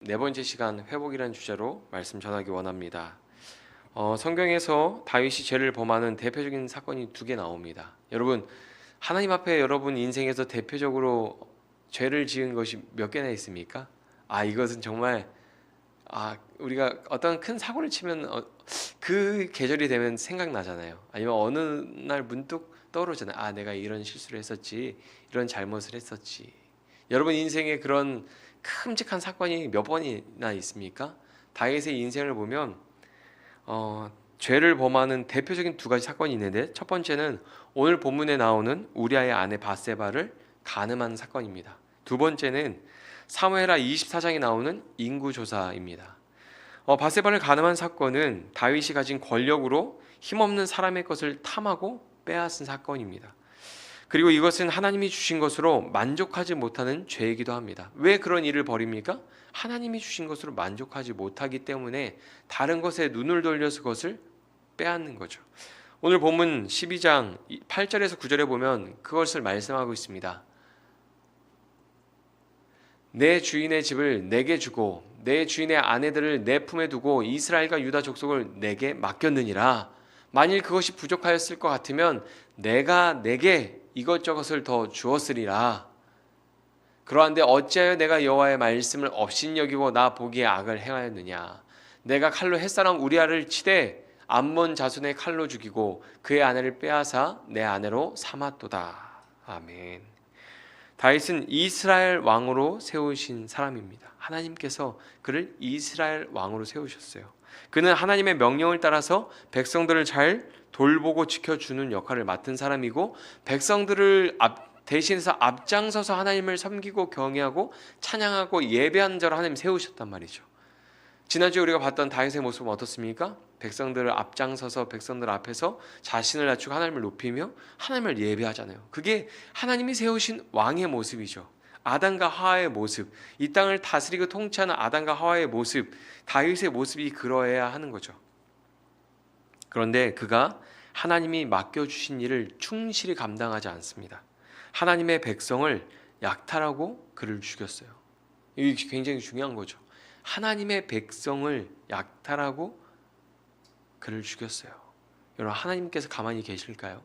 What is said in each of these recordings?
네 번째 시간 회복이라는 주제로 말씀 전하기 원합니다. 성경에서 다윗이 죄를 범하는 대표적인 사건이 두 개 나옵니다. 여러분, 하나님 앞에 여러분 인생에서 대표적으로 죄를 지은 것이 몇 개나 있습니까? 이것은 정말 우리가 어떤 큰 사고를 치면 그 계절이 되면 생각나잖아요. 아니면 어느 날 문득 떠오르잖아요. 내가 이런 실수를 했었지, 이런 잘못을 했었지. 여러분 인생에 그런 큼직한 사건이 몇 번이나 있습니까? 다윗의 인생을 보면 죄를 범하는 대표적인 두 가지 사건이 있는데, 첫 번째는 오늘 본문에 나오는 우리아의 아내 밧세바를 간음한 사건입니다. 두 번째는 사무엘하 24장에 나오는 인구조사입니다. 밧세바를 간음한 사건은 다윗이 가진 권력으로 힘없는 사람의 것을 탐하고 빼앗은 사건입니다. 그리고 이것은 하나님이 주신 것으로 만족하지 못하는 죄이기도 합니다. 왜 그런 일을 벌입니까? 하나님이 주신 것으로 만족하지 못하기 때문에 다른 것에 눈을 돌려서 그것을 빼앗는 거죠. 오늘 본문 12장 8절에서 9절에 보면 그것을 말씀하고 있습니다. 내 주인의 집을 내게 주고 내 주인의 아내들을 내 품에 두고 이스라엘과 유다 족속을 내게 맡겼느니라. 만일 그것이 부족하였을 것 같으면 내가 내게 이것저것을 더 주었으리라. 그러한데 어찌하여 내가 여호와의 말씀을 업신여기고 나 보기에 악을 행하였느냐. 내가 칼로 햇사람 우리아를 치되 암몬 자손의 칼로 죽이고 그의 아내를 빼앗아 내 아내로 삼았도다. 아멘. 다윗은 이스라엘 왕으로 세우신 사람입니다. 하나님께서 그를 이스라엘 왕으로 세우셨어요. 그는 하나님의 명령을 따라서 백성들을 잘 돌보고 지켜주는 역할을 맡은 사람이고, 백성들을 대신해서 앞장서서 하나님을 섬기고 경외하고 찬양하고 예배하는 자로 하나님 세우셨단 말이죠. 지난주에 우리가 봤던 다윗의 모습은 어떻습니까? 백성들을 앞장서서 백성들 앞에서 자신을 낮추고 하나님을 높이며 하나님을 예배하잖아요. 그게 하나님이 세우신 왕의 모습이죠. 아담과 하와의 모습, 이 땅을 다스리고 통치하는 아담과 하와의 모습, 다윗의 모습이 그러해야 하는 거죠. 그런데 그가 하나님이 맡겨주신 일을 충실히 감당하지 않습니다. 하나님의 백성을 약탈하고 그를 죽였어요. 이게 굉장히 중요한 거죠. 하나님의 백성을 약탈하고 그를 죽였어요. 여러분, 하나님께서 가만히 계실까요?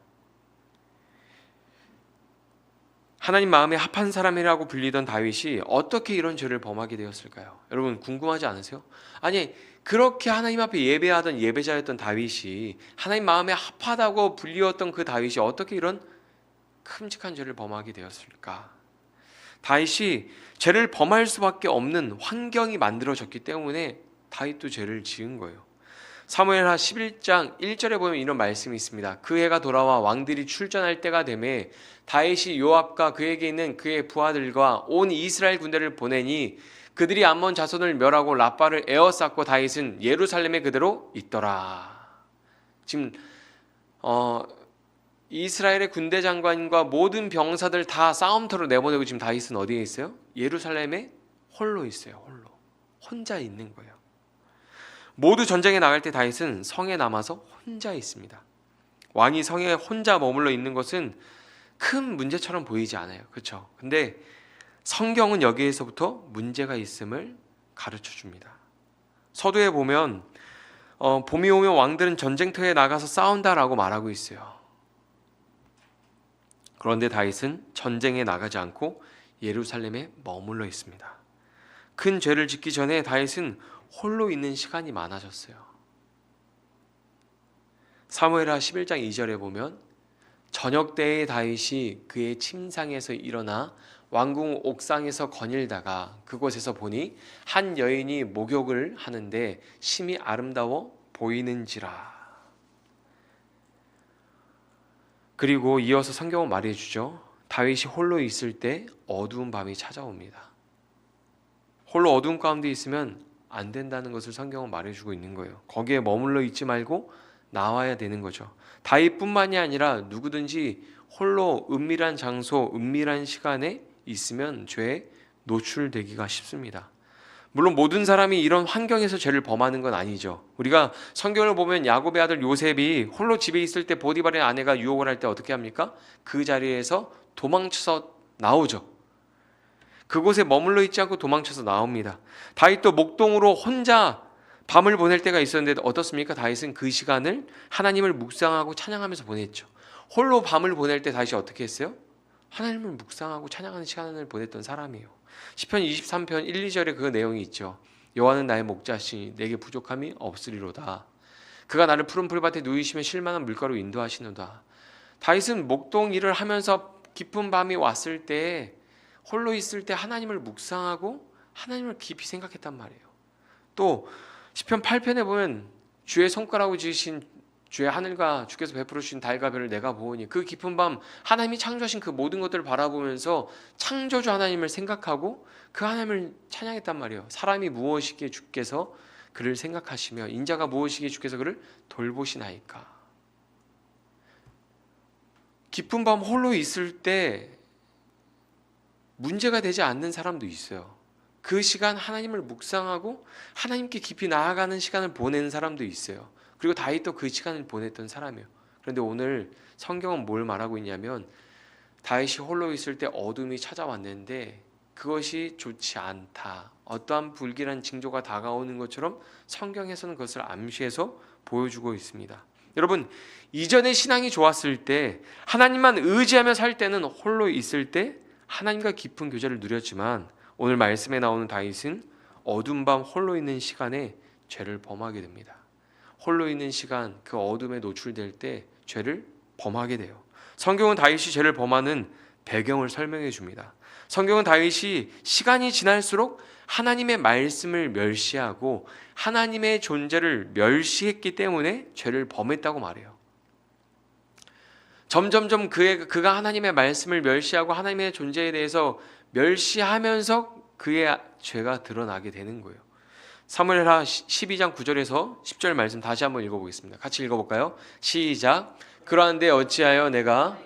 하나님 마음에 합한 사람이라고 불리던 다윗이 어떻게 이런 죄를 범하게 되었을까요? 여러분 궁금하지 않으세요? 아니, 그렇게 하나님 앞에 예배하던 예배자였던 다윗이, 하나님 마음에 합하다고 불리웠던 그 다윗이 어떻게 이런 큼직한 죄를 범하게 되었을까? 다윗이 죄를 범할 수밖에 없는 환경이 만들어졌기 때문에 다윗도 죄를 지은 거예요. 사무엘하 11장 1절에 보면 이런 말씀이 있습니다. 그 해가 돌아와 왕들이 출전할 때가 되매 다윗이 요압과 그에게 있는 그의 부하들과 온 이스라엘 군대를 보내니 그들이 암몬 자손을 멸하고 라빠를 에워쌌고 다윗은 예루살렘에 그대로 있더라. 지금 이스라엘의 군대 장관과 모든 병사들 다 싸움터로 내보내고 지금 다윗은 어디에 있어요? 예루살렘에 홀로 있어요. 혼자 있는 거예요. 모두 전쟁에 나갈 때 다윗은 성에 남아서 혼자 있습니다. 왕이 성에 혼자 머물러 있는 것은 큰 문제처럼 보이지 않아요. 그렇죠? 근데 성경은 여기에서부터 문제가 있음을 가르쳐 줍니다. 서두에 보면 봄이 오면 왕들은 전쟁터에 나가서 싸운다라고 말하고 있어요. 그런데 다윗은 전쟁에 나가지 않고 예루살렘에 머물러 있습니다. 큰 죄를 짓기 전에 다윗은 홀로 있는 시간이 많아졌어요. 사무엘하 11장 2절에 보면 저녁 때에 다윗이 그의 침상에서 일어나 왕궁 옥상에서 거닐다가 그곳에서 보니 한 여인이 목욕을 하는데 심히 아름다워 보이는지라. 그리고 이어서 성경은 말해주죠. 다윗이 홀로 있을 때 어두운 밤이 찾아옵니다. 홀로 어두운 가운데 있으면 안 된다는 것을 성경은 말해주고 있는 거예요. 거기에 머물러 있지 말고 나와야 되는 거죠. 다윗뿐만이 아니라 누구든지 홀로 은밀한 장소, 은밀한 시간에 있으면 죄에 노출되기가 쉽습니다. 물론 모든 사람이 이런 환경에서 죄를 범하는 건 아니죠. 우리가 성경을 보면 야곱의 아들 요셉이 홀로 집에 있을 때 보디발의 아내가 유혹을 할 때 어떻게 합니까? 그 자리에서 도망쳐서 나오죠. 그곳에 머물러 있지 않고 도망쳐서 나옵니다. 다윗도 목동으로 혼자 밤을 보낼 때가 있었는데 어떻습니까? 다윗은 그 시간을 하나님을 묵상하고 찬양하면서 보냈죠. 홀로 밤을 보낼 때 다윗이 어떻게 했어요? 하나님을 묵상하고 찬양하는 시간을 보냈던 사람이에요. 시편 23편 1, 2절에 그 내용이 있죠. 여호와는 나의 목자시니 내게 부족함이 없으리로다. 그가 나를 푸른 풀밭에 누이시며 쉴만한 물가로 인도하시노다. 다윗은 목동 일을 하면서 깊은 밤이 왔을 때 홀로 있을 때 하나님을 묵상하고 하나님을 깊이 생각했단 말이에요. 또 시편 8편에 보면 주의 손가락으로 지으신 주의 하늘과 주께서 베풀어 주신 달과 별을 내가 보오니 그 깊은 밤 하나님이 창조하신 그 모든 것들을 바라보면서 창조주 하나님을 생각하고 그 하나님을 찬양했단 말이에요. 사람이 무엇이기에 주께서 그를 생각하시며 인자가 무엇이기에 주께서 그를 돌보시나이까. 깊은 밤 홀로 있을 때 문제가 되지 않는 사람도 있어요. 그 시간 하나님을 묵상하고 하나님께 깊이 나아가는 시간을 보내는 사람도 있어요. 그리고 다윗도 그 시간을 보냈던 사람이에요. 그런데 오늘 성경은 뭘 말하고 있냐면 다윗이 홀로 있을 때 어둠이 찾아왔는데 그것이 좋지 않다. 어떠한 불길한 징조가 다가오는 것처럼 성경에서는 그것을 암시해서 보여주고 있습니다. 여러분, 이전에 신앙이 좋았을 때 하나님만 의지하며 살 때는 홀로 있을 때 하나님과 깊은 교제를 누렸지만 오늘 말씀에 나오는 다윗은 어두운 밤 홀로 있는 시간에 죄를 범하게 됩니다. 홀로 있는 시간, 그 어둠에 노출될 때 죄를 범하게 돼요. 성경은 다윗이 죄를 범하는 배경을 설명해 줍니다. 성경은 다윗이 시간이 지날수록 하나님의 말씀을 멸시하고 하나님의 존재를 멸시했기 때문에 죄를 범했다고 말해요. 점점점 그가 하나님의 말씀을 멸시하고 하나님의 존재에 대해서 멸시하면서 그의 죄가 드러나게 되는 거예요. 사무엘하 12장 9절에서 10절 말씀 다시 한번 읽어보겠습니다. 같이 읽어볼까요? 시작. 그러한데 어찌하여 내가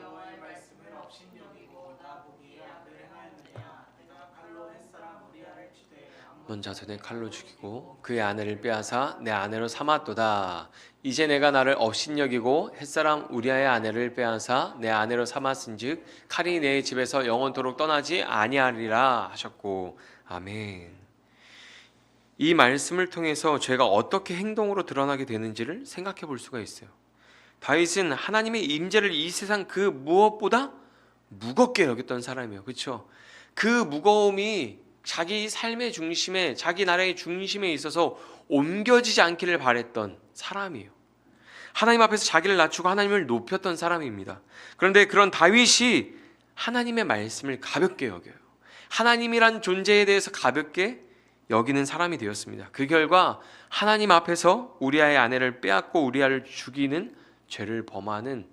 넌 자손의 칼로 죽이고 그의 아내를 빼앗아 내 아내로 삼았도다. 이제 내가 나를 업신여기고 햇사람 우리아의 아내를 빼앗아 내 아내로 삼았은즉 칼이 내 집에서 영원토록 떠나지 아니하리라 하셨고. 아멘. 이 말씀을 통해서 죄가 어떻게 행동으로 드러나게 되는지를 생각해 볼 수가 있어요. 다윗은 하나님의 임재를 이 세상 그 무엇보다 무겁게 여겼던 사람이에요. 그렇죠? 그 무거움이 자기 삶의 중심에, 자기 나라의 중심에 있어서 옮겨지지 않기를 바랬던 사람이에요. 하나님 앞에서 자기를 낮추고 하나님을 높였던 사람입니다. 그런데 그런 다윗이 하나님의 말씀을 가볍게 여겨요. 하나님이란 존재에 대해서 가볍게 여기는 사람이 되었습니다. 그 결과 하나님 앞에서 우리아의 아내를 빼앗고 우리아를 죽이는 죄를 범하는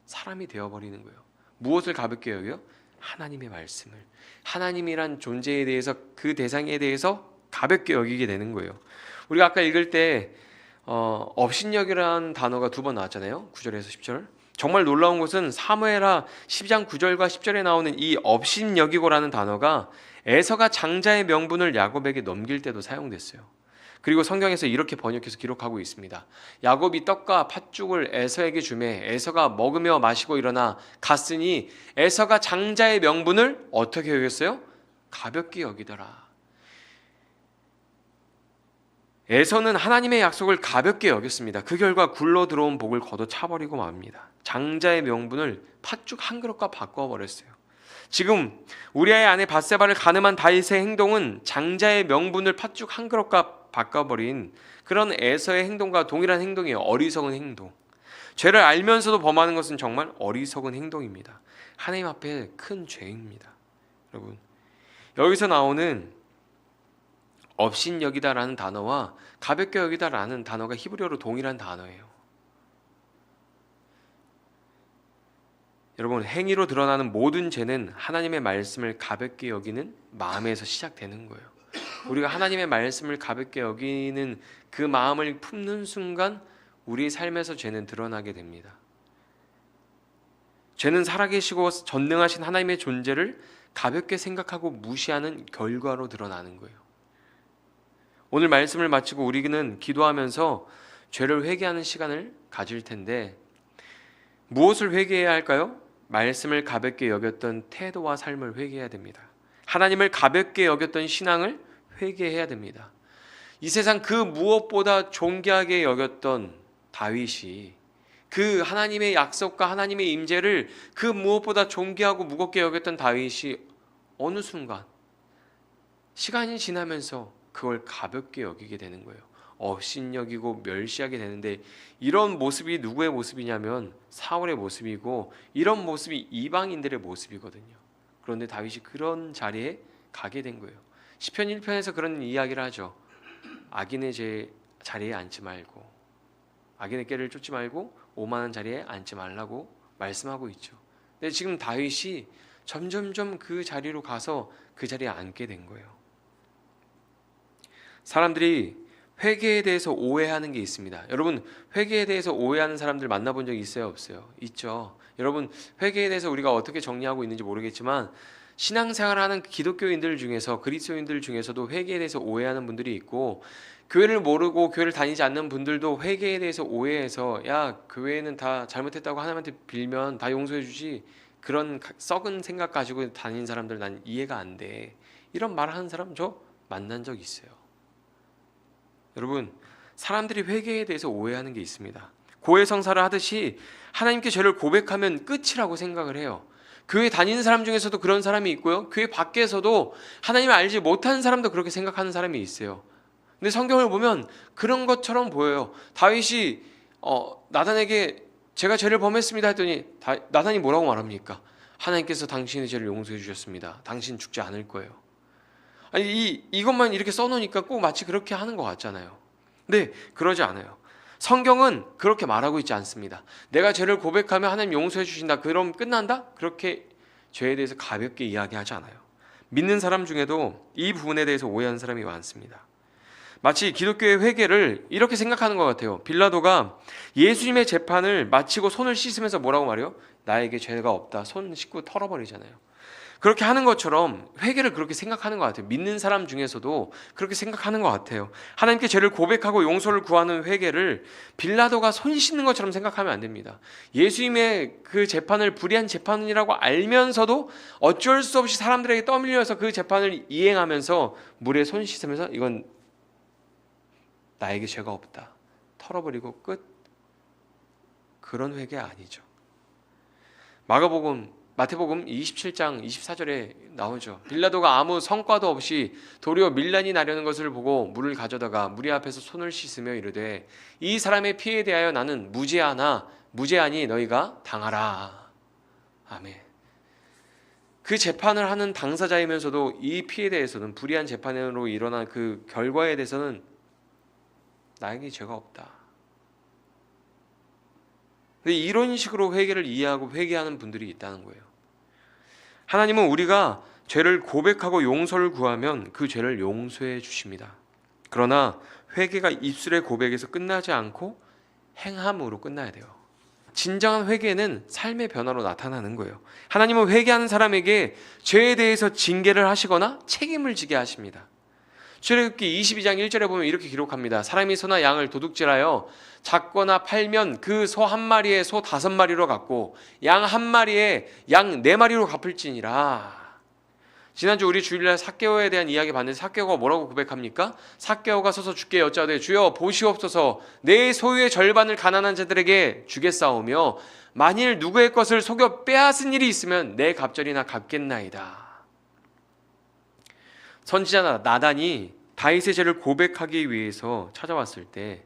사람이 되어버리는 거예요. 무엇을 가볍게 여겨요? 하나님의 말씀을, 하나님이란 존재에 대해서, 그 대상에 대해서 가볍게 여기게 되는 거예요. 우리가 아까 읽을 때 업신여기라는 단어가 두 번 나왔잖아요. 9절에서 10절. 정말 놀라운 것은 사무엘하 12장 9절과 10절에 나오는 이 업신여기고라는 단어가 에서가 장자의 명분을 야곱에게 넘길 때도 사용됐어요. 그리고 성경에서 이렇게 번역해서 기록하고 있습니다. 야곱이 떡과 팥죽을 에서에게 주매 에서가 먹으며 마시고 일어나 갔으니 에서가 장자의 명분을 어떻게 여겼어요? 가볍게 여기더라. 에서는 하나님의 약속을 가볍게 여겼습니다. 그 결과 굴러 들어온 복을 걷어 차버리고 맙니다. 장자의 명분을 팥죽 한 그릇과 바꿔버렸어요. 지금 우리아의 아내 밧세바를 가늠한 다윗의 행동은 장자의 명분을 팥죽 한 그릇과 바꿔버린 그런 에서의 행동과 동일한 행동이에요. 어리석은 행동. 죄를 알면서도 범하는 것은 정말 어리석은 행동입니다. 하나님 앞에 큰 죄입니다. 여러분, 여기서 나오는 업신여기다라는 단어와 가볍게 여기다라는 단어가 히브리어로 동일한 단어예요. 여러분, 행위로 드러나는 모든 죄는 하나님의 말씀을 가볍게 여기는 마음에서 시작되는 거예요. 우리가 하나님의 말씀을 가볍게 여기는 그 마음을 품는 순간 우리 삶에서 죄는 드러나게 됩니다. 죄는 살아계시고 전능하신 하나님의 존재를 가볍게 생각하고 무시하는 결과로 드러나는 거예요. 오늘 말씀을 마치고 우리는 기도하면서 죄를 회개하는 시간을 가질 텐데 무엇을 회개해야 할까요? 말씀을 가볍게 여겼던 태도와 삶을 회개해야 됩니다. 하나님을 가볍게 여겼던 신앙을 회개해야 됩니다. 이 세상 그 무엇보다 존귀하게 여겼던 다윗이 그 하나님의 약속과 하나님의 임재를 그 무엇보다 존귀하고 무겁게 여겼던 다윗이 어느 순간 시간이 지나면서 그걸 가볍게 여기게 되는 거예요. 업신여기고 멸시하게 되는데, 이런 모습이 누구의 모습이냐면 사울의 모습이고, 이런 모습이 이방인들의 모습이거든요. 그런데 다윗이 그런 자리에 가게 된 거예요. 시편 1편에서 그런 이야기를 하죠. 악인의 자리에 앉지 말고, 악인의 꾀를 쫓지 말고 오만한 자리에 앉지 말라고 말씀하고 있죠. 근데 지금 다윗이 점점점 그 자리로 가서 그 자리에 앉게 된 거예요. 사람들이 회개에 대해서 오해하는 게 있습니다. 여러분, 회개에 대해서 오해하는 사람들 만나본 적 있어요, 없어요? 있죠. 여러분, 회개에 대해서 우리가 어떻게 정리하고 있는지 모르겠지만 신앙생활하는 기독교인들 중에서, 그리스도인들 중에서도 회개에 대해서 오해하는 분들이 있고, 교회를 모르고 교회를 다니지 않는 분들도 회개에 대해서 오해해서 야, 교회는 다 잘못했다고 하나님한테 빌면 다 용서해 주지, 그런 썩은 생각 가지고 다니는 사람들 난 이해가 안 돼, 이런 말 하는 사람 저 만난 적 있어요. 여러분, 사람들이 회개에 대해서 오해하는 게 있습니다. 고해성사를 하듯이 하나님께 죄를 고백하면 끝이라고 생각을 해요. 교회 다니는 사람 중에서도 그런 사람이 있고요, 교회 밖에서도 하나님을 알지 못하는 사람도 그렇게 생각하는 사람이 있어요. 근데 성경을 보면 그런 것처럼 보여요. 다윗이 나단에게 제가 죄를 범했습니다 했더니 나단이 뭐라고 말합니까? 하나님께서 당신의 죄를 용서해 주셨습니다. 당신 죽지 않을 거예요. 아니, 이것만 이렇게 써놓으니까 꼭 마치 그렇게 하는 것 같잖아요. 근데 그러지 않아요. 성경은 그렇게 말하고 있지 않습니다. 내가 죄를 고백하면 하나님 용서해 주신다, 그럼 끝난다? 그렇게 죄에 대해서 가볍게 이야기하지 않아요. 믿는 사람 중에도 이 부분에 대해서 오해하는 사람이 많습니다. 마치 기독교의 회개를 이렇게 생각하는 것 같아요. 빌라도가 예수님의 재판을 마치고 손을 씻으면서 뭐라고 말해요? 나에게 죄가 없다. 손 씻고 털어버리잖아요. 그렇게 하는 것처럼 회개를 그렇게 생각하는 것 같아요. 믿는 사람 중에서도 그렇게 생각하는 것 같아요. 하나님께 죄를 고백하고 용서를 구하는 회개를 빌라도가 손 씻는 것처럼 생각하면 안 됩니다. 예수님의 그 재판을 불의한 재판이라고 알면서도 어쩔 수 없이 사람들에게 떠밀려서 그 재판을 이행하면서 물에 손 씻으면서 이건 나에게 죄가 없다, 털어버리고 끝, 그런 회개 아니죠. 마태복음 27장 24절에 나오죠. 빌라도가 아무 성과도 없이 도리어 밀란이 나려는 것을 보고 물을 가져다가 무리 앞에서 손을 씻으며 이르되 이 사람의 피에 대하여 나는 무죄하니 너희가 당하라. 아멘. 그 재판을 하는 당사자이면서도 이 피에 대해서는, 불의한 재판으로 일어난 그 결과에 대해서는 나에게 죄가 없다. 근데 이런 식으로 회개를 이해하고 회개하는 분들이 있다는 거예요. 하나님은 우리가 죄를 고백하고 용서를 구하면 그 죄를 용서해 주십니다. 그러나 회개가 입술의 고백에서 끝나지 않고 행함으로 끝나야 돼요. 진정한 회개는 삶의 변화로 나타나는 거예요. 하나님은 회개하는 사람에게 죄에 대해서 징계를 하시거나 책임을 지게 하십니다. 출애굽기 22장 1절에 보면 이렇게 기록합니다. 사람이 소나 양을 도둑질하여 잡거나 팔면 그 소 한 마리에 소 5마리로 갚고 양 한 마리에 양 4마리로 갚을지니라. 지난주 우리 주일날 삭개오에 대한 이야기 봤는데 삭개오가 뭐라고 고백합니까? 삭개오가 서서 주께 여짜되 주여 보시옵소서, 내 소유의 절반을 가난한 자들에게 주겠사오며 만일 누구의 것을 속여 빼앗은 일이 있으면 내 갑절이나 갚겠나이다. 선지자 나단이 다윗의 죄를 고백하기 위해서 찾아왔을 때,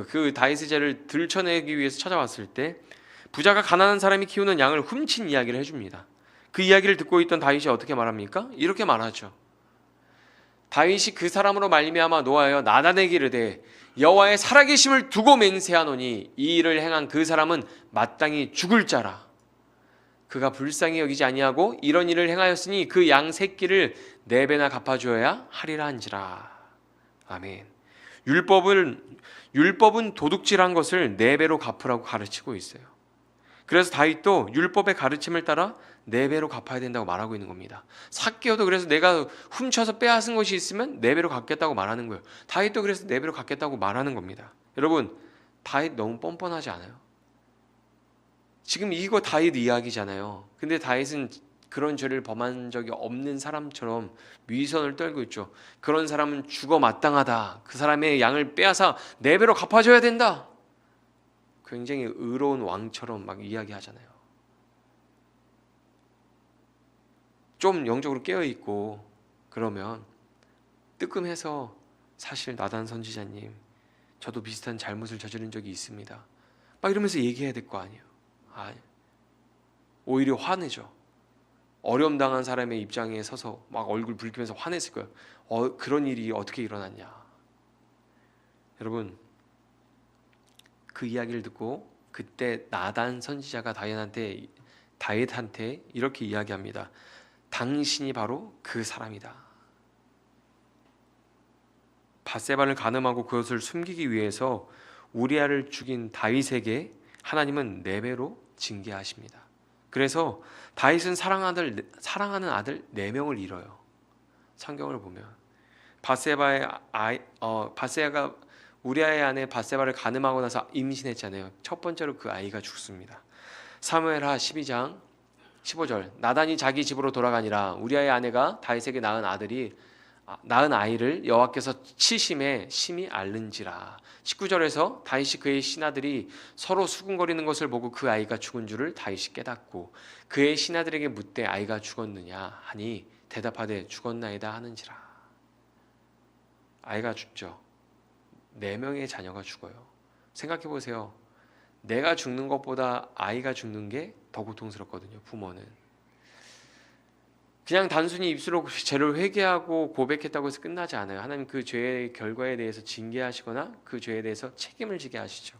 그 다윗의 죄를 들춰내기 위해서 찾아왔을 때 부자가 가난한 사람이 키우는 양을 훔친 이야기를 해줍니다. 그 이야기를 듣고 있던 다윗이 어떻게 말합니까? 이렇게 말하죠. 다윗이 그 사람으로 말미암아 노하여 나단에게 이르되 여호와의 살아계심을 두고 맹세하노니 이 일을 행한 그 사람은 마땅히 죽을 자라. 그가 불쌍히 여기지 아니하고 이런 일을 행하였으니 그 양 새끼를 4배나 갚아주어야 하리라 한지라. 아멘. 율법은 도둑질한 것을 4배로 갚으라고 가르치고 있어요. 그래서 다윗도 율법의 가르침을 따라 4배로 갚아야 된다고 말하고 있는 겁니다. 삭개오도 그래서 내가 훔쳐서 빼앗은 것이 있으면 4배로 갚겠다고 말하는 거예요. 다윗도 그래서 4배로 갚겠다고 말하는 겁니다. 여러분, 다윗 너무 뻔뻔하지 않아요? 지금 이거 다윗 이야기잖아요. 근데 다윗은 그런 죄를 범한 적이 없는 사람처럼 위선을 떨고 있죠. 그런 사람은 죽어 마땅하다. 그 사람의 양을 빼앗아 네 배로 갚아줘야 된다. 굉장히 의로운 왕처럼 막 이야기하잖아요. 좀 영적으로 깨어있고 그러면 뜨끔해서 사실 나단 선지자님, 저도 비슷한 잘못을 저지른 적이 있습니다, 막 이러면서 얘기해야 될 거 아니에요. 오히려 화내죠. 어려움 당한 사람의 입장에 서서 막 얼굴 붉히면서 화냈을 거예요. 그런 일이 어떻게 일어났냐. 여러분, 그 이야기를 듣고 그때 나단 선지자가 다윗한테 이렇게 이야기합니다. 당신이 바로 그 사람이다. 밧세바를 간음하고 그것을 숨기기 위해서 우리아를 죽인 다윗에게 하나님은 4배로 징계하십니다. 그래서 다윗은 사랑하는 아들 4명을 잃어요. 성경을 보면 밧세바가 우리아의 아내 밧세바를 간음하고 나서 임신했잖아요. 첫 번째로 그 아이가 죽습니다. 사무엘하 12장 15절, 나단이 자기 집으로 돌아가니라. 우리아의 아내가 다윗에게 낳은 아이를 여호와께서 치심에 심히 앓는지라. 19절에서 다윗이 그의 신하들이 서로 수군거리는 것을 보고 그 아이가 죽은 줄을 다윗이 깨닫고 그의 신하들에게 묻되 아이가 죽었느냐 하니 대답하되 죽었나이다 하는지라. 아이가 죽죠. 4명의 자녀가 죽어요. 생각해 보세요. 내가 죽는 것보다 아이가 죽는 게 더 고통스럽거든요. 부모는 그냥 단순히 입술로 죄를 회개하고 고백했다고 해서 끝나지 않아요. 하나님 그 죄의 결과에 대해서 징계하시거나 그 죄에 대해서 책임을 지게 하시죠.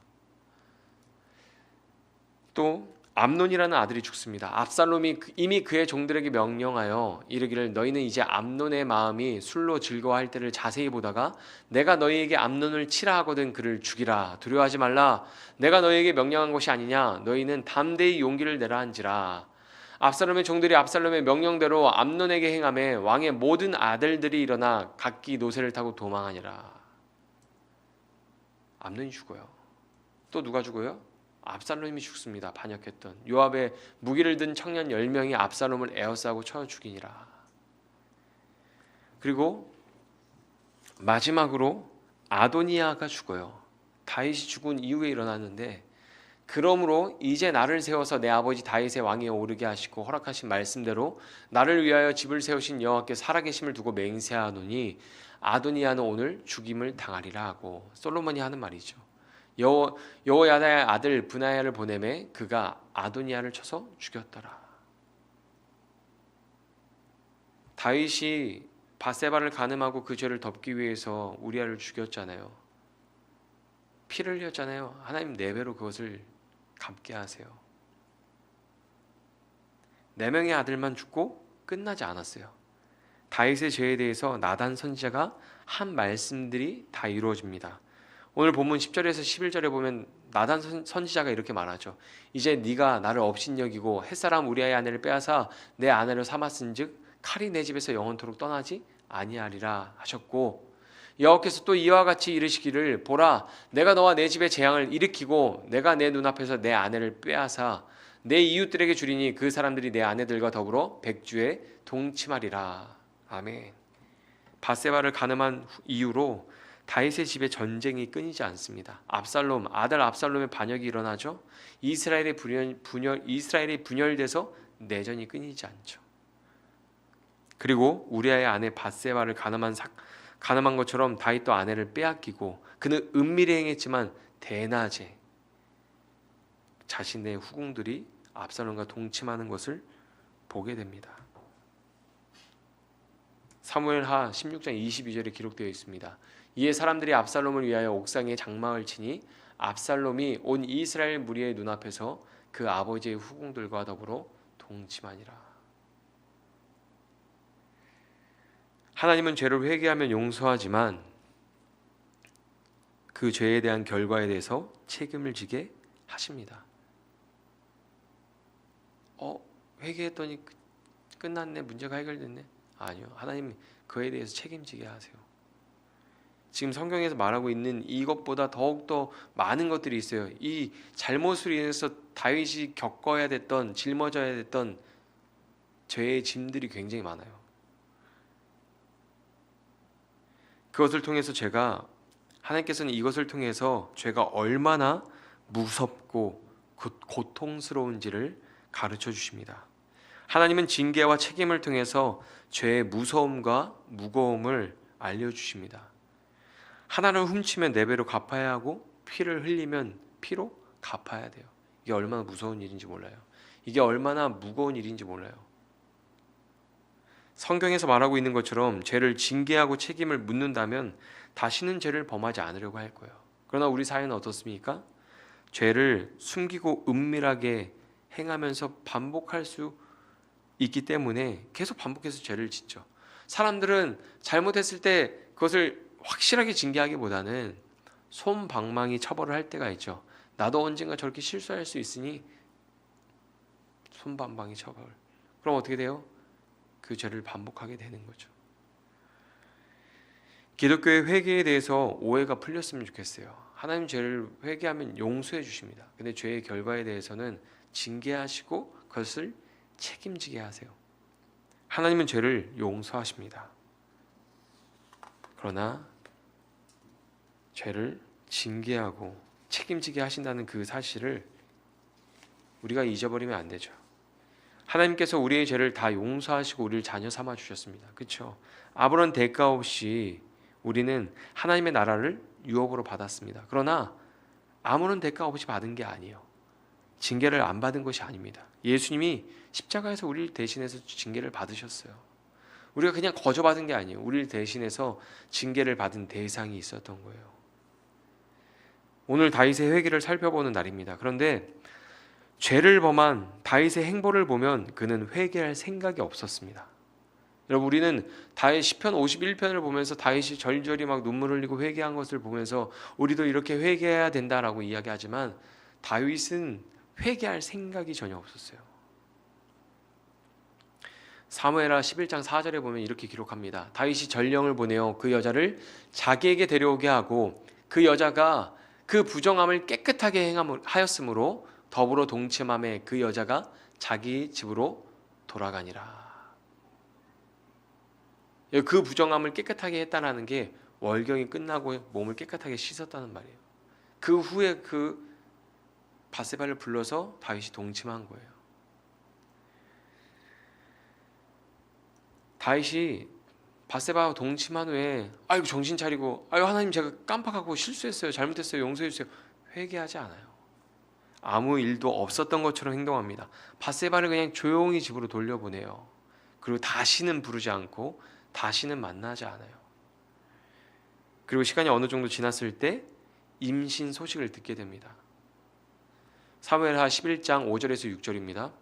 또 암논이라는 아들이 죽습니다. 압살롬이 이미 그의 종들에게 명령하여 이르기를 너희는 이제 암논의 마음이 술로 즐거워할 때를 자세히 보다가 내가 너희에게 암논을 치라 하거든 그를 죽이라. 두려워하지 말라. 내가 너희에게 명령한 것이 아니냐. 너희는 담대히 용기를 내라 한지라. 압살롬의 종들이 압살롬의 명령대로 암논에게 행하매 왕의 모든 아들들이 일어나 각기 노새를 타고 도망하니라. 암논이 죽어요. 또 누가 죽어요? 압살롬이 죽습니다. 반역했던 요압의 무기를 든 청년 10명이 압살롬을 에워싸고 쳐 죽이니라. 그리고 마지막으로 아도니아가 죽어요. 다윗이 죽은 이후에 일어났는데, 그러므로 이제 나를 세워서 내 아버지 다윗의 왕위에 오르게 하시고 허락하신 말씀대로 나를 위하여 집을 세우신 여호와께 살아계심을 두고 맹세하노니 아도니아는 오늘 죽임을 당하리라 하고 솔로몬이 하는 말이죠. 여호야다의 아들 브나야를 보내매 그가 아도니아를 쳐서 죽였더라. 다윗이 밧세바를 간음하고 그 죄를 덮기 위해서 우리아를 죽였잖아요. 피를 흘렸잖아요. 하나님 4배로 그것을 갚게 하세요. 4명의 아들만 죽고 끝나지 않았어요. 다윗의 죄에 대해서 나단 선지자가 한 말씀들이 다 이루어집니다. 오늘 본문 10절에서 11절에 보면 나단 선지자가 이렇게 말하죠. 이제 네가 나를 업신여기고 햇사람 우리아의 아내를 빼앗아 내 아내로 삼았은즉 칼이 내 집에서 영원토록 떠나지 아니하리라 하셨고, 여호와께서 또 이와 같이 이르시기를 보라 내가 너와 내 집에 재앙을 일으키고 내가 내 눈앞에서 내 아내를 빼앗아 내 이웃들에게 주리니 그 사람들이 내 아내들과 더불어 백주에 동침하리라. 아멘. 밧세바를 간음한 이후로 다윗의 집에 전쟁이 끊이지 않습니다. 아들 압살롬의 반역이 일어나죠. 이스라엘이 분열돼서 내전이 끊이지 않죠. 그리고 우리아의 아내 밧세바를 간음한 것처럼 다윗도 아내를 빼앗기고 그는 은밀히 행했지만 대낮에 자신의 후궁들이 압살롬과 동침하는 것을 보게 됩니다. 사무엘하 16장 22절에 기록되어 있습니다. 이에 사람들이 압살롬을 위하여 옥상에 장막을 치니 압살롬이 온 이스라엘 무리의 눈앞에서 그 아버지의 후궁들과 더불어 동침하니라. 하나님은 죄를 회개하면 용서하지만 그 죄에 대한 결과에 대해서 책임을 지게 하십니다. 회개했더니 끝났네, 문제가 해결됐네. 아니요, 하나님 그에 대해서 책임지게 하세요. 지금 성경에서 말하고 있는 이것보다 더욱더 많은 것들이 있어요. 이 잘못으로 인해서 다윗이 겪어야 됐던, 짊어져야 됐던 죄의 짐들이 굉장히 많아요. 그것을 통해서 하나님께서는 이것을 통해서 죄가 얼마나 무섭고 고통스러운지를 가르쳐 주십니다. 하나님은 징계와 책임을 통해서 죄의 무서움과 무거움을 알려주십니다. 하나를 훔치면 네 배로 갚아야 하고 피를 흘리면 피로 갚아야 돼요. 이게 얼마나 무서운 일인지 몰라요. 이게 얼마나 무거운 일인지 몰라요. 성경에서 말하고 있는 것처럼 죄를 징계하고 책임을 묻는다면 다시는 죄를 범하지 않으려고 할 거예요. 그러나 우리 사회는 어떻습니까? 죄를 숨기고 은밀하게 행하면서 반복할 수 있기 때문에 계속 반복해서 죄를 짓죠. 사람들은 잘못했을 때 그것을 확실하게 징계하기보다는 솜방망이 처벌을 할 때가 있죠. 나도 언젠가 저렇게 실수할 수 있으니 솜방망이 처벌. 그럼 어떻게 돼요? 그 죄를 반복하게 되는 거죠. 기독교의 회개에 대해서 오해가 풀렸으면 좋겠어요. 하나님 죄를 회개하면 용서해 주십니다. 근데 죄의 결과에 대해서는 징계하시고 그것을 책임지게 하세요. 하나님은 죄를 용서하십니다. 그러나 죄를 징계하고 책임지게 하신다는 그 사실을 우리가 잊어버리면 안 되죠. 하나님께서 우리의 죄를 다 용서하시고 우리를 자녀 삼아 주셨습니다. 그렇죠? 아무런 대가 없이 우리는 하나님의 나라를 유업으로 받았습니다. 그러나 아무런 대가 없이 받은 게 아니에요. 징계를 안 받은 것이 아닙니다. 예수님이 십자가에서 우리를 대신해서 징계를 받으셨어요. 우리가 그냥 거저 받은 게 아니에요. 우리를 대신해서 징계를 받은 대상이 있었던 거예요. 오늘 다윗의 회개를 살펴보는 날입니다. 그런데 죄를 범한 다윗의 행보를 보면 그는 회개할 생각이 없었습니다. 여러분, 우리는 다윗 시편 51편을 보면서 다윗이 절절히 막 눈물 흘리고 회개한 것을 보면서 우리도 이렇게 회개해야 된다라고 이야기하지만 다윗은 회개할 생각이 전혀 없었어요. 사무엘하 11장 4절에 보면 이렇게 기록합니다. 다윗이 전령을 보내어 그 여자를 자기에게 데려오게 하고 그 여자가 그 부정함을 깨끗하게 하였으므로 더불어 동침함에 그 여자가 자기 집으로 돌아가니라. 그 부정함을 깨끗하게 했다는 게 월경이 끝나고 몸을 깨끗하게 씻었다는 말이에요. 그 후에 그 바세바를 불러서 다윗이 동침한 거예요. 다윗이 바세바와 동침한 후에 아이고 정신 차리고 아유 하나님 제가 깜빡하고 실수했어요. 잘못했어요. 용서해 주세요. 회개하지 않아요. 아무 일도 없었던 것처럼 행동합니다. 바세바를 그냥 조용히 집으로 돌려보내요. 그리고 다시는 부르지 않고 다시는 만나지 않아요. 그리고 시간이 어느 정도 지났을 때 임신 소식을 듣게 됩니다. 사무엘하 11장 5절에서 6절입니다.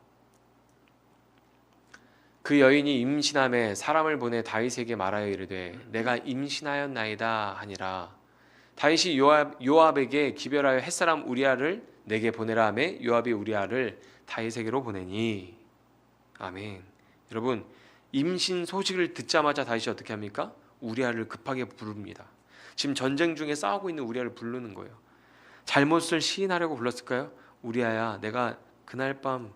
그 여인이 임신함에 사람을 보내 다윗에게 말하여 이르되 내가 임신하였나이다 하니라. 다윗이 요압에게 기별하여 햇사람 우리아를 내게 보내라 하매 요압이 우리아를 다윗에게로 보내니. 아멘. 여러분, 임신 소식을 듣자마자 다윗이 어떻게 합니까? 우리아를 급하게 부릅니다. 지금 전쟁 중에 싸우고 있는 우리아를 부르는 거예요. 잘못을 시인하려고 불렀을까요? 우리아야, 내가 그날 밤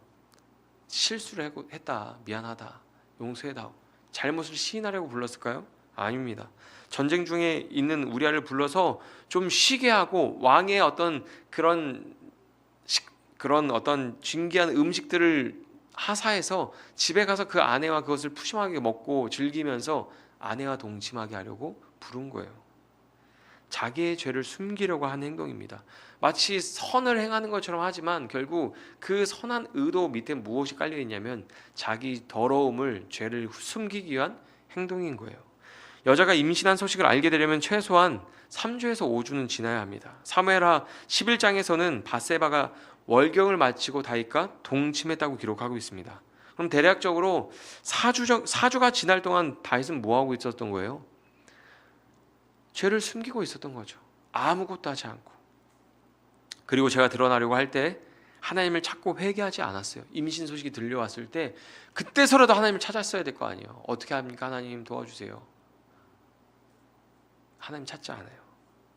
실수를 했다. 미안하다. 용서해다오. 잘못을 시인하려고 불렀을까요? 아닙니다. 전쟁 중에 있는 우리아를 불러서 좀 쉬게 하고 왕의 그런 어떤 진귀한 음식들을 하사해서 집에 가서 그 아내와 그것을 푸짐하게 먹고 즐기면서 아내와 동침하게 하려고 부른 거예요. 자기의 죄를 숨기려고 하는 행동입니다. 마치 선을 행하는 것처럼 하지만 결국 그 선한 의도 밑에 무엇이 깔려 있냐면 자기 더러움을, 죄를 숨기기 위한 행동인 거예요. 여자가 임신한 소식을 알게 되려면 최소한 3주에서 5주는 지나야 합니다. 사무엘하 11장에서는 바세바가 월경을 마치고 다윗과 동침했다고 기록하고 있습니다. 그럼 대략적으로 4주가 지날 동안 다윗은 뭐하고 있었던 거예요? 죄를 숨기고 있었던 거죠. 아무것도 하지 않고. 그리고 제가 드러나려고 할 때 하나님을 찾고 회개하지 않았어요. 임신 소식이 들려왔을 때 그때서라도 하나님을 찾았어야 될 거 아니에요. 어떻게 합니까? 하나님 도와주세요. 하나님 찾지 않아요.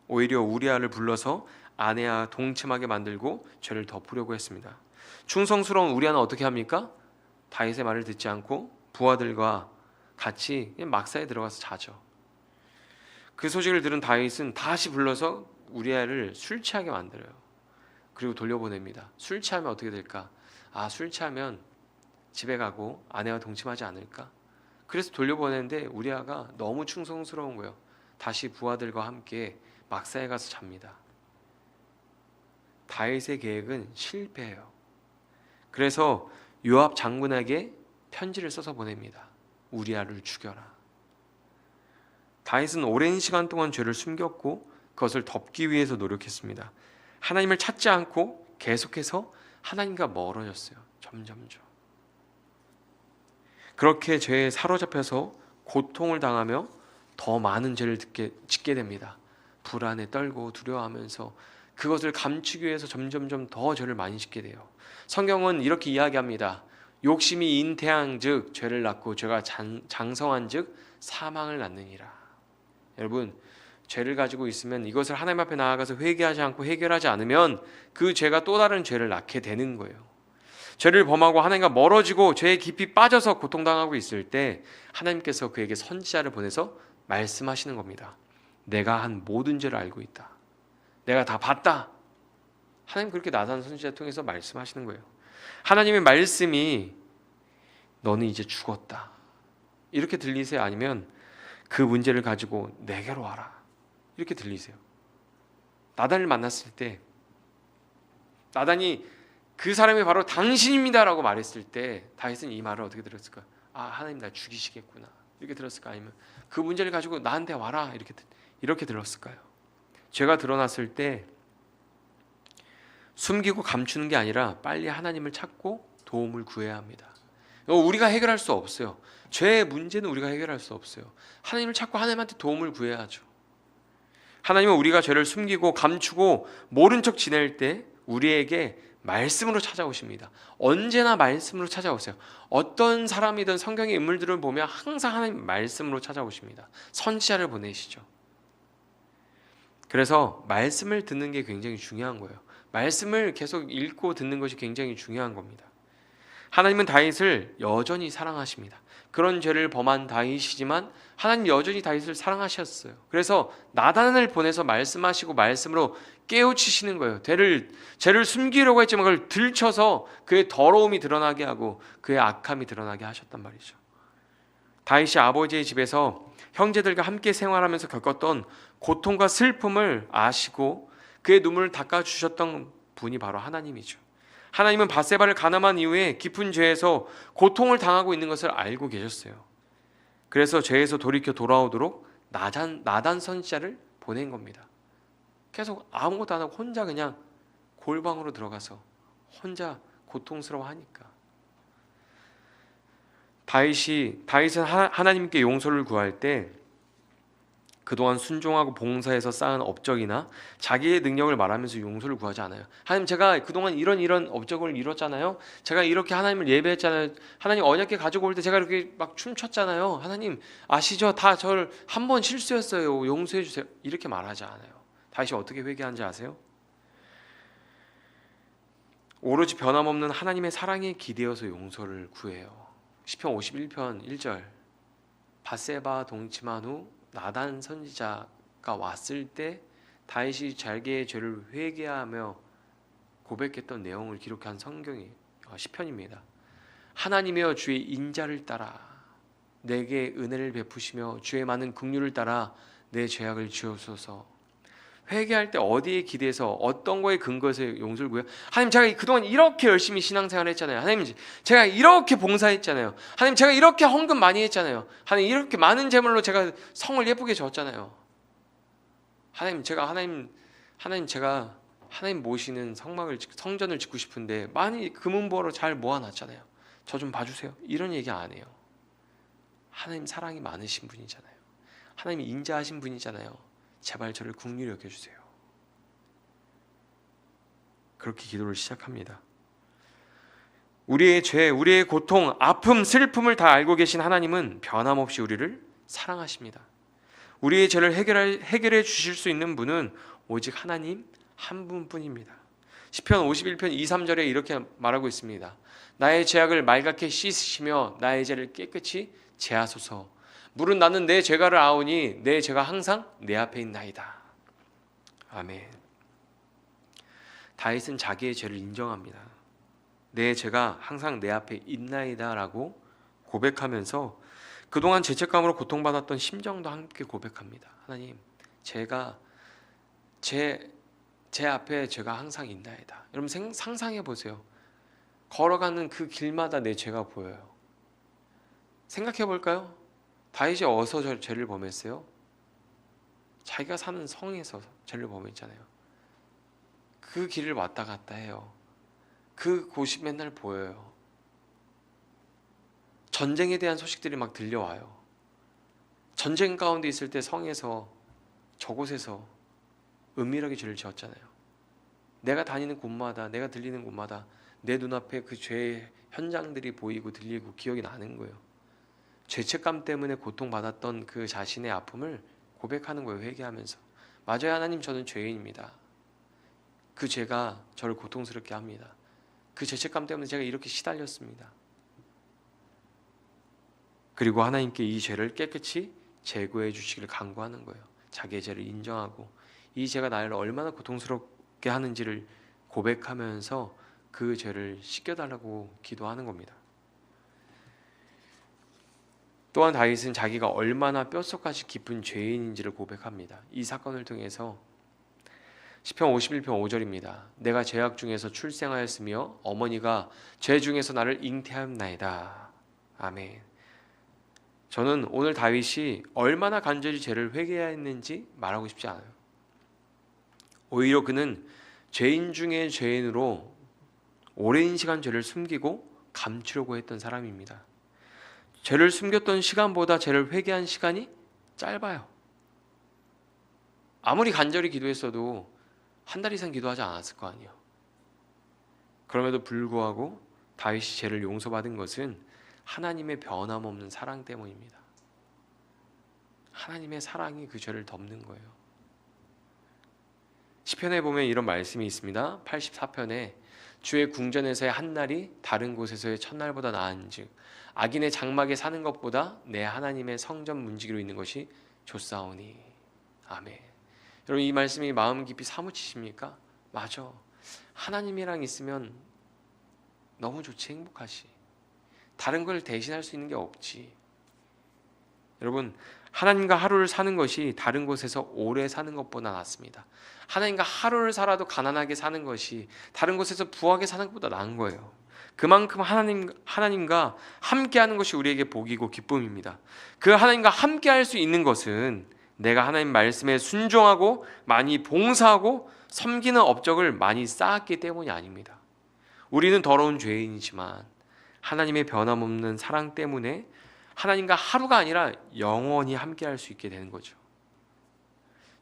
오히려 우리아를 불러서 아내와 동침하게 만들고 죄를 덮으려고 했습니다. 충성스러운 우리아는 어떻게 합니까? 다윗의 말을 듣지 않고 부하들과 같이 막사에 들어가서 자죠. 그 소식을 들은 다윗은 다시 불러서 우리아를 술 취하게 만들어요. 그리고 돌려보냅니다. 술 취하면 어떻게 될까? 술 취하면 집에 가고 아내와 동침하지 않을까? 그래서 돌려보내는데 우리아가 너무 충성스러운 거예요. 다시 부하들과 함께 막사에 가서 잡니다. 다윗의 계획은 실패해요. 그래서 요압 장군에게 편지를 써서 보냅니다. 우리아를 죽여라. 다윗은 오랜 시간 동안 죄를 숨겼고 그것을 덮기 위해서 노력했습니다. 하나님을 찾지 않고 계속해서 하나님과 멀어졌어요. 점점점. 그렇게 죄에 사로잡혀서 고통을 당하며 더 많은 죄를 짓게 됩니다. 불안에 떨고 두려워하면서 그것을 감추기 위해서 점점점 더 죄를 많이 짓게 돼요. 성경은 이렇게 이야기합니다. 욕심이 잉태한즉 죄를 낳고 죄가 장성한즉 사망을 낳느니라. 여러분, 죄를 가지고 있으면 이것을 하나님 앞에 나아가서 회개하지 않고 해결하지 않으면 그 죄가 또 다른 죄를 낳게 되는 거예요. 죄를 범하고 하나님과 멀어지고 죄에 깊이 빠져서 고통당하고 있을 때 하나님께서 그에게 선지자를 보내서 말씀하시는 겁니다. 내가 한 모든 죄를 알고 있다. 내가 다 봤다. 하나님 그렇게 나단 선지자 통해서 말씀하시는 거예요. 하나님의 말씀이 너는 이제 죽었다. 이렇게 들리세요? 아니면 그 문제를 가지고 내게로 와라. 이렇게 들리세요? 나단을 만났을 때 나단이 그 사람이 바로 당신입니다라고 말했을 때 다윗은 이 말을 어떻게 들었을까? 하나님 나 죽이시겠구나. 이렇게 들었을까? 아니면 그 문제를 가지고 나한테 와라. 이렇게 들었을까요? 죄가 드러났을 때 숨기고 감추는 게 아니라 빨리 하나님을 찾고 도움을 구해야 합니다. 우리가 해결할 수 없어요. 죄의 문제는 우리가 해결할 수 없어요. 하나님을 찾고 하나님한테 도움을 구해야 하죠. 하나님은 우리가 죄를 숨기고 감추고 모른 척 지낼 때 우리에게 말씀으로 찾아오십니다. 언제나 말씀으로 찾아오세요. 어떤 사람이든 성경의 인물들을 보면 항상 하나님 말씀으로 찾아오십니다. 선지자를 보내시죠. 그래서 말씀을 듣는 게 굉장히 중요한 거예요. 말씀을 계속 읽고 듣는 것이 굉장히 중요한 겁니다. 하나님은 다윗을 여전히 사랑하십니다. 그런 죄를 범한 다윗이지만 하나님 여전히 다윗을 사랑하셨어요. 그래서 나단을 보내서 말씀하시고 말씀으로 깨우치시는 거예요. 죄를 숨기려고 했지만 그걸 들춰서 그의 더러움이 드러나게 하고 그의 악함이 드러나게 하셨단 말이죠. 다윗이 아버지의 집에서 형제들과 함께 생활하면서 겪었던 고통과 슬픔을 아시고 그의 눈물을 닦아주셨던 분이 바로 하나님이죠. 하나님은 밧세바를 간암한 이후에 깊은 죄에서 고통을 당하고 있는 것을 알고 계셨어요. 그래서 죄에서 돌이켜 돌아오도록 나단 선지자를 보낸 겁니다. 계속 아무것도 안 하고 혼자 그냥 골방으로 들어가서 혼자 고통스러워하니까. 다윗은 하나님께 용서를 구할 때 그동안 순종하고 봉사해서 쌓은 업적이나 자기의 능력을 말하면서 용서를 구하지 않아요. 하나님, 제가 그동안 이런 업적을 이뤘잖아요. 제가 이렇게 하나님을 예배했잖아요. 하나님, 언약궤 가지고 올 때 제가 이렇게 막 춤췄잖아요. 하나님 아시죠? 다 저를 한 번 실수했어요. 용서해 주세요. 이렇게 말하지 않아요. 다윗이 어떻게 회개한지 아세요? 오로지 변함없는 하나님의 사랑에 기대어서 용서를 구해요. 시편 51편 1절. 밧세바 동침한 후 나단 선지자가 왔을 때 다윗이 자기의 죄를 회개하며 고백했던 내용을 기록한 성경이 시편입니다. 하나님이여 주의 인자를 따라 내게 은혜를 베푸시며 주의 많은 긍휼을 따라 내 죄악을 지우소서. 회개할 때 어디에 기대서 어떤 거에 근거해서 용서를 구해요? 하나님, 제가 그동안 이렇게 열심히 신앙생활을 했잖아요. 하나님, 제가 이렇게 봉사했잖아요. 하나님, 제가 이렇게 헌금 많이 했잖아요. 하나님, 이렇게 많은 제물로 제가 성을 예쁘게 졌잖아요. 하나님, 제가 하나님 모시는 성전을 짓고 싶은데 많이 금은보화로 잘 모아놨잖아요. 저 좀 봐주세요. 이런 얘기 안 해요. 하나님 사랑이 많으신 분이잖아요. 하나님 인자하신 분이잖아요. 제발 저를 긍휼히 여겨주세요. 그렇게 기도를 시작합니다. 우리의 죄, 우리의 고통, 아픔, 슬픔을 다 알고 계신 하나님은 변함없이 우리를 사랑하십니다. 우리의 죄를 해결해 주실 수 있는 분은 오직 하나님 한 분뿐입니다. 시편 51편 2, 3절에 이렇게 말하고 있습니다. 나의 죄악을 말갛게 씻으시며 나의 죄를 깨끗이 제하소서. 물은 나는 내 죄가를 아오니 내 죄가 항상 내 앞에 있나이다. 아멘. 다윗은 자기의 죄를 인정합니다. 내 죄가 항상 내 앞에 있나이다 라고 고백하면서 그동안 죄책감으로 고통받았던 심정도 함께 고백합니다. 하나님, 제 앞에 죄가 항상 있나이다. 여러분 상상해 보세요. 걸어가는 그 길마다 내 죄가 보여요. 생각해 볼까요? 다윗이 어디서 죄를 범했어요? 자기가 사는 성에서 죄를 범했잖아요. 그 길을 왔다 갔다 해요. 그 곳이 맨날 보여요. 전쟁에 대한 소식들이 막 들려와요. 전쟁 가운데 있을 때 성에서 저곳에서 은밀하게 죄를 지었잖아요. 내가 다니는 곳마다, 내가 들리는 곳마다 내 눈앞에 그 죄의 현장들이 보이고 들리고 기억이 나는 거예요. 죄책감 때문에 고통받았던 그 자신의 아픔을 고백하는 거예요. 회개하면서. 맞아요, 하나님, 저는 죄인입니다. 그 죄가 저를 고통스럽게 합니다. 그 죄책감 때문에 제가 이렇게 시달렸습니다. 그리고 하나님께 이 죄를 깨끗이 제거해 주시기를 간구하는 거예요. 자기의 죄를 인정하고 이 죄가 나를 얼마나 고통스럽게 하는지를 고백하면서 그 죄를 씻겨달라고 기도하는 겁니다. 또한 다윗은 자기가 얼마나 뼛속까지 깊은 죄인인지를 고백합니다. 이 사건을 통해서 시편 51편 5절입니다. 내가 죄악 중에서 출생하였으며 어머니가 죄 중에서 나를 잉태하였나이다. 아멘. 저는 오늘 다윗이 얼마나 간절히 죄를 회개했는지 말하고 싶지 않아요. 오히려 그는 죄인 중에 죄인으로 오랜 시간 죄를 숨기고 감추려고 했던 사람입니다. 죄를 숨겼던 시간보다 죄를 회개한 시간이 짧아요. 아무리 간절히 기도했어도 한 달 이상 기도하지 않았을 거 아니에요. 그럼에도 불구하고 다윗이 죄를 용서받은 것은 하나님의 변함없는 사랑 때문입니다. 하나님의 사랑이 그 죄를 덮는 거예요. 시편에 보면 이런 말씀이 있습니다. 84편에 주의 궁전에서의 한 날이 다른 곳에서의 첫날보다 나은즉 악인의 장막에 사는 것보다 내 하나님의 성전 문지기로 있는 것이 좋사오니. 아멘. 여러분, 이 말씀이 마음 깊이 사무치십니까? 맞아. 하나님이랑 있으면 너무 좋지, 행복하시. 다른 걸 대신할 수 있는 게 없지. 여러분, 하나님과 하루를 사는 것이 다른 곳에서 오래 사는 것보다 낫습니다. 하나님과 하루를 살아도 가난하게 사는 것이 다른 곳에서 부하게 사는 것보다 나은 거예요. 그만큼 하나님과 함께하는 것이 우리에게 복이고 기쁨입니다. 그 하나님과 함께할 수 있는 것은 내가 하나님 말씀에 순종하고 많이 봉사하고 섬기는 업적을 많이 쌓았기 때문이 아닙니다. 우리는 더러운 죄인이지만 하나님의 변함없는 사랑 때문에 하나님과 하루가 아니라 영원히 함께할 수 있게 되는 거죠.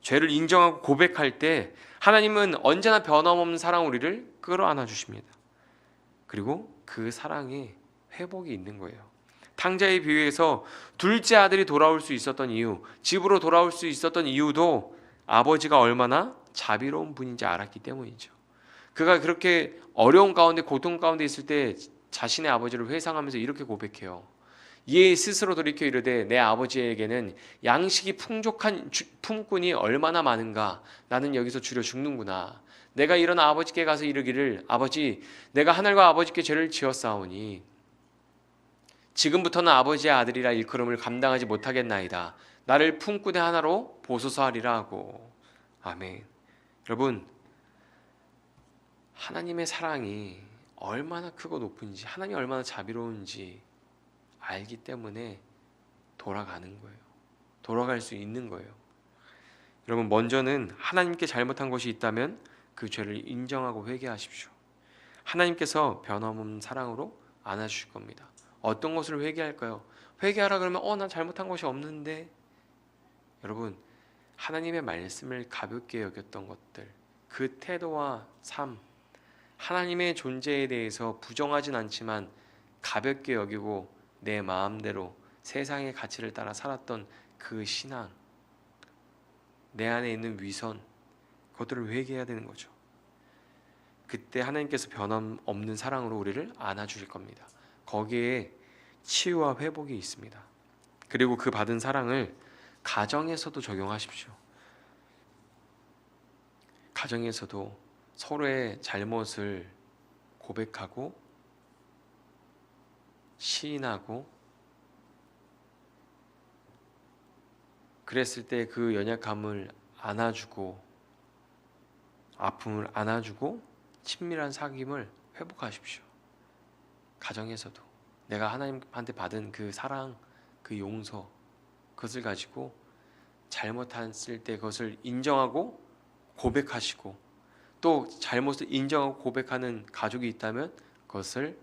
죄를 인정하고 고백할 때 하나님은 언제나 변함없는 사랑 우리를 끌어안아 주십니다. 그리고 그 사랑에 회복이 있는 거예요. 탕자의 비유에서 둘째 아들이 돌아올 수 있었던 이유, 집으로 돌아올 수 있었던 이유도 아버지가 얼마나 자비로운 분인지 알았기 때문이죠. 그가 그렇게 어려운 가운데 고통 가운데 있을 때 자신의 아버지를 회상하면서 이렇게 고백해요. 이에 스스로 돌이켜 이르되 내 아버지에게는 양식이 풍족한 품꾼이 얼마나 많은가. 나는 여기서 주려 죽는구나. 내가 일어나 아버지께 가서 이르기를 아버지, 내가 하늘과 아버지께 죄를 지었사오니 지금부터는 아버지의 아들이라 일컬음을 감당하지 못하겠나이다. 나를 품꾼의 하나로 보소서 하리라 하고. 아멘. 여러분, 하나님의 사랑이 얼마나 크고 높은지, 하나님이 얼마나 자비로운지 알기 때문에 돌아가는 거예요. 돌아갈 수 있는 거예요. 여러분, 먼저는 하나님께 잘못한 것이 있다면 그 죄를 인정하고 회개하십시오. 하나님께서 변함없는 사랑으로 안아주실 겁니다. 어떤 것을 회개할까요? 회개하라 그러면 난 잘못한 것이 없는데. 여러분, 하나님의 말씀을 가볍게 여겼던 것들, 그 태도와 삶, 하나님의 존재에 대해서 부정하진 않지만 가볍게 여기고 내 마음대로 세상의 가치를 따라 살았던 그 신앙, 내 안에 있는 위선, 그것들을 회개해야 되는 거죠. 그때 하나님께서 변함없는 사랑으로 우리를 안아주실 겁니다. 거기에 치유와 회복이 있습니다. 그리고 그 받은 사랑을 가정에서도 적용하십시오. 가정에서도 서로의 잘못을 고백하고 시인하고, 그랬을 때 그 연약함을 안아주고 아픔을 안아주고 친밀한 사귐을 회복하십시오. 가정에서도 내가 하나님한테 받은 그 사랑, 그 용서, 그것을 가지고 잘못했을 때 그것을 인정하고 고백하시고, 또 잘못을 인정하고 고백하는 가족이 있다면 그것을,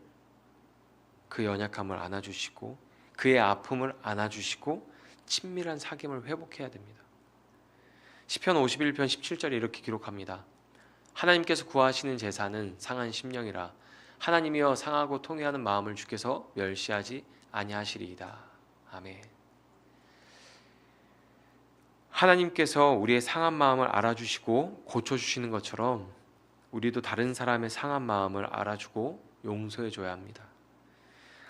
그 연약함을 안아주시고 그의 아픔을 안아주시고 친밀한 사귐을 회복해야 됩니다. 시편 51편 17절에 이렇게 기록합니다. 하나님께서 구하시는 제사는 상한 심령이라 하나님이여 상하고 통회하는 마음을 주께서 멸시하지 아니하시리이다. 아멘. 하나님께서 우리의 상한 마음을 알아주시고 고쳐주시는 것처럼 우리도 다른 사람의 상한 마음을 알아주고 용서해줘야 합니다.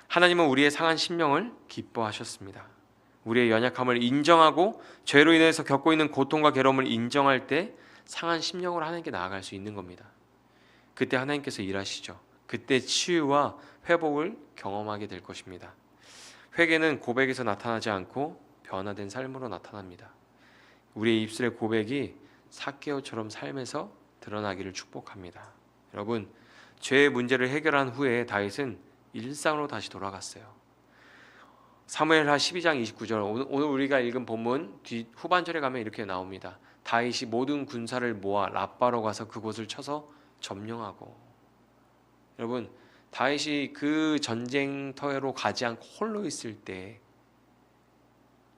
하나님은 우리의 상한 심령을 기뻐하셨습니다. 우리의 연약함을 인정하고 죄로 인해서 겪고 있는 고통과 괴로움을 인정할 때 상한 심령으로 하나님께 나아갈 수 있는 겁니다. 그때 하나님께서 일하시죠. 그때 치유와 회복을 경험하게 될 것입니다. 회개는 고백에서 나타나지 않고 변화된 삶으로 나타납니다. 우리의 입술의 고백이 삭개오처럼 삶에서 드러나기를 축복합니다. 여러분, 죄의 문제를 해결한 후에 다윗은 일상으로 다시 돌아갔어요. 사무엘하 12장 29절, 오늘 우리가 읽은 본문 후반절에 가면 이렇게 나옵니다. 다윗이 모든 군사를 모아 라빠로 가서 그곳을 쳐서 점령하고. 여러분, 다윗이 그 전쟁터로 가지 않고 홀로 있을 때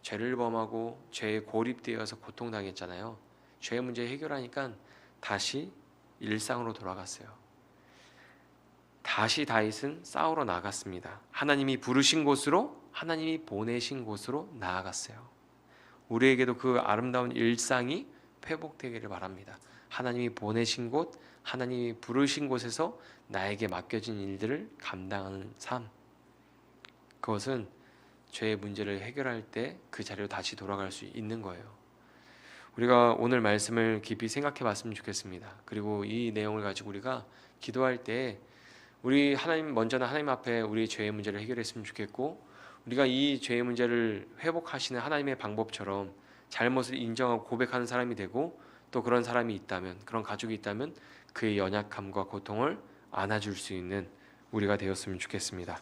죄를 범하고 죄에 고립되어서 고통당했잖아요. 죄의 문제 해결하니까 다시 일상으로 돌아갔어요. 다시 다윗은 싸우러 나갔습니다. 하나님이 부르신 곳으로, 하나님이 보내신 곳으로 나아갔어요. 우리에게도 그 아름다운 일상이 회복되기를 바랍니다. 하나님이 보내신 곳, 하나님이 부르신 곳에서 나에게 맡겨진 일들을 감당하는 삶, 그것은 죄의 문제를 해결할 때 그 자리로 다시 돌아갈 수 있는 거예요. 우리가 오늘 말씀을 깊이 생각해 봤으면 좋겠습니다. 그리고 이 내용을 가지고 우리가 기도할 때 우리 먼저는 하나님 앞에 우리 죄의 문제를 해결했으면 좋겠고, 우리가 이 죄의 문제를 회복하시는 하나님의 방법처럼 잘못을 인정하고 고백하는 사람이 되고, 또 그런 사람이 있다면, 그런 가족이 있다면 그의 연약함과 고통을 안아줄 수 있는 우리가 되었으면 좋겠습니다.